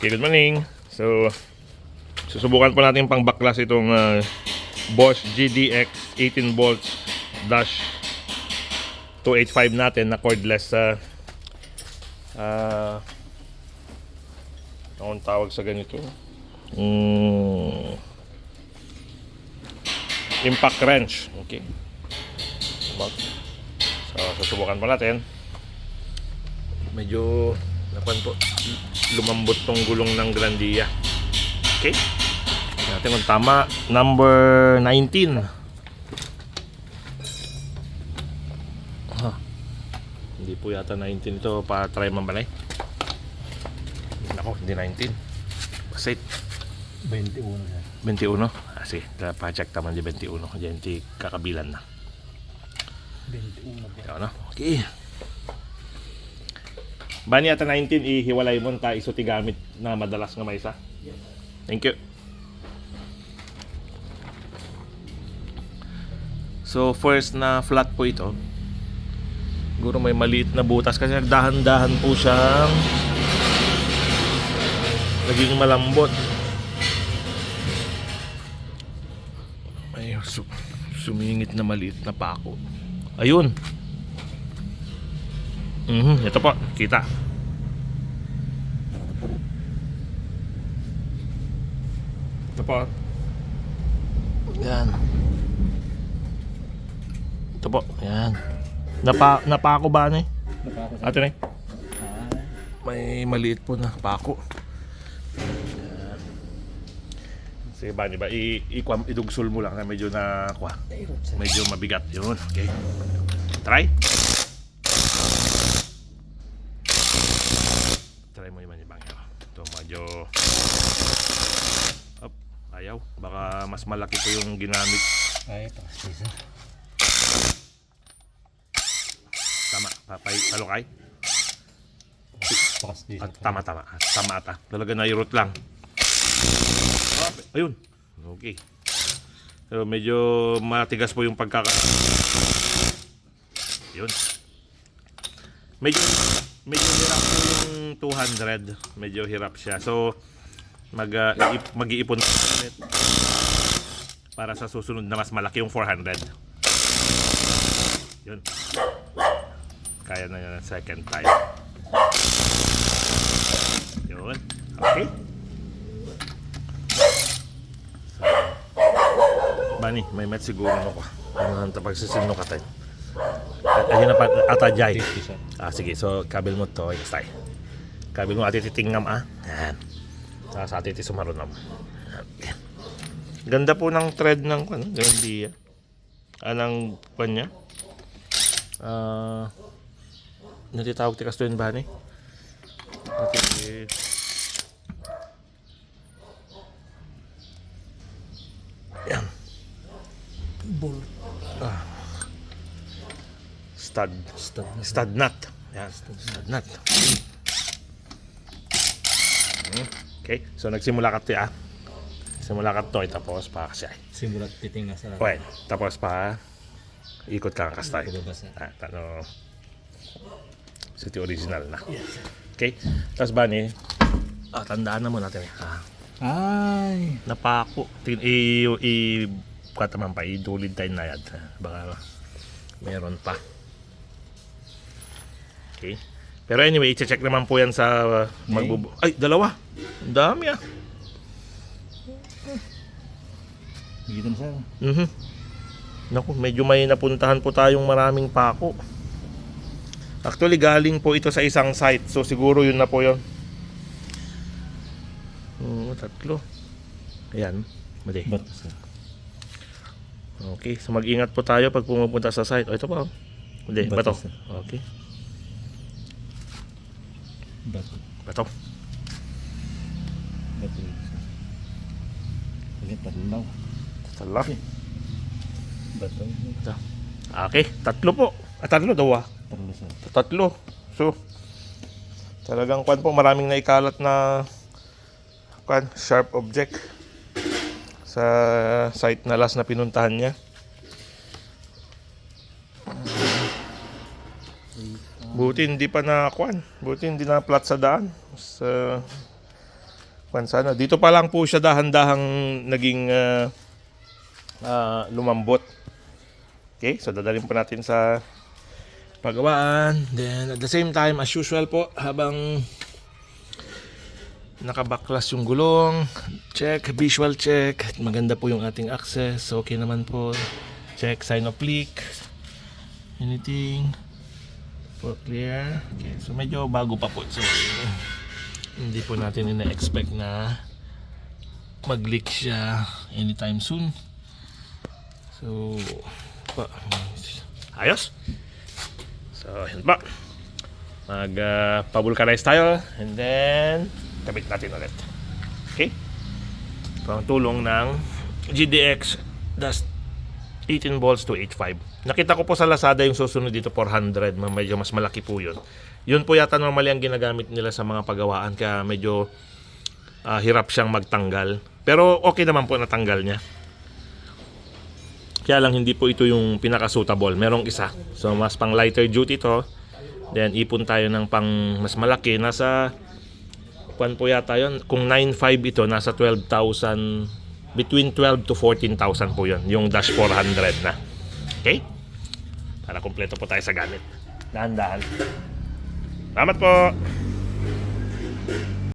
Okay, good morning. So, susubukan po natin pang baklas itong Bosch GDX 18 volts dash 285 natin na cordless anong tawag sa ganito? Impact wrench. Okay. So, susubukan po natin. Medyo lumambot tong gulong ng Grandia. Okay. Natin kung tama. Number 19. Hindi po yata 19 ito. Pa-try mambalay. Nako, hindi 19. Basit. 21. 21. Sige, pa-check taman di 21. Diyan di kakabilan na. 21. Ito, no? Okay. Bani yata 19 ihiwalay mo ta isuti gamit na madalas nga may isa. Thank you. So first na flat po ito. Siguro may maliit na butas kasi nagdahan-dahan po siyang naging malambot. May sumingit na maliit na pako. Ayun. Ito po, kita. Ito po. Yan. Ito po, yan. Napako ba na eh? Ato na eh. May maliit po na pako. Yan. Sige ba, di ba? Idugsol mo lang na medyo na medyo mabigat yun. Okay. Try. Try mo naman yung bangyo. Ito medyo ayaw. Baka mas malaki po yung ginamit. Ay, pakasisa. Tama. Palukay. Pakasisa. Tama. Tama ata. Talaga na i-root lang. Ayun. Okay. So medyo matigas po yung Yun. Medyo hirap po yung 200. Medyo hirap siya. So mag-iipon ulit para sa susunod na mas malaki yung 400. Yun. Kaya na yun second time. Yun. Okay. So, Bani, may met siguro ako. Ano nang pagsisin no katay. Ayun na pa atajay. Sige. So, kabil mo to. Stay. Kabil mo ati titingnam Yan. Sa ati sumarunam. Ganda po ng thread ng Grandia. Anang kanya? Natitawag tikas to yun ba ni? Yan. Bolt. Stud nut. Yan. Stud nut. Okay. So nagsimula ka to Simula ka to tapos pa kasi Simulat titingnan sa well, tapos pa ikot ka kastay. City original na. Okay. Tapos ba ni tandaan na mo natin. Ay. Napako. Kataman pa idulid tayo na yan. Baka meron pa. Okay. Pero anyway, i-check naman po yan sa Ay, dalawa. Ang dami Dito na sir. Naku, medyo may napuntahan po tayong maraming pako. Actually, galing po ito sa isang site. So, siguro yun na po yun. Tatlo. Ayan. Mali. Bato sir. Okay. So, mag-ingat po tayo pag pumupunta sa site. Ito pa. Hindi. Bato. Bato, sir. Okay. Bato. Bato. Bato. Sige, tatlaw. Tatlo. Bato. Okay. Tatlo po. Tatlo daw Tatlo sir. Tatlo. So, talagang maraming naikalat na sharp object sa site na last na pinuntahan niya. Buti hindi pa na buti hindi na flat sa daan. Pansana. Dito pa lang po siya dahan-dahang naging lumambot. Okay, so dadalhin po natin sa pagawaan. Then at the same time, as usual po, habang nakabaklas yung gulong, check, visual check. Maganda po yung ating access. Okay naman po. Check, sign of leak. Anything. For clear. Okay, so medyo bago pa po. So, hindi po natin ina-expect na mag-leak siya anytime soon. So, ayos. So, yun ba? Mag-vulcanize tayo and then kabit natin ulit. Okay? So, ang tulong ng GDX Dust 18 volts to 8.5. Nakita ko po sa Lazada yung susunod dito 400, medyo mas malaki po yun. Yun po yata normally ang ginagamit nila sa mga pagawaan, kaya medyo hirap siyang magtanggal. Pero okay naman po natanggal niya. Kaya lang hindi po ito yung pinaka-suitable. Merong isa. So mas pang lighter duty to. Then ipon tayo ng pang mas malaki. Nasa kuan po yata yun. Kung 9.5 ito, nasa 12,000. Between 12 to 14,000 po yun. Yung Dash 400 na. Okay? Para kumpleto po tayo sa gamit. Dahan-dahan. Salamat po!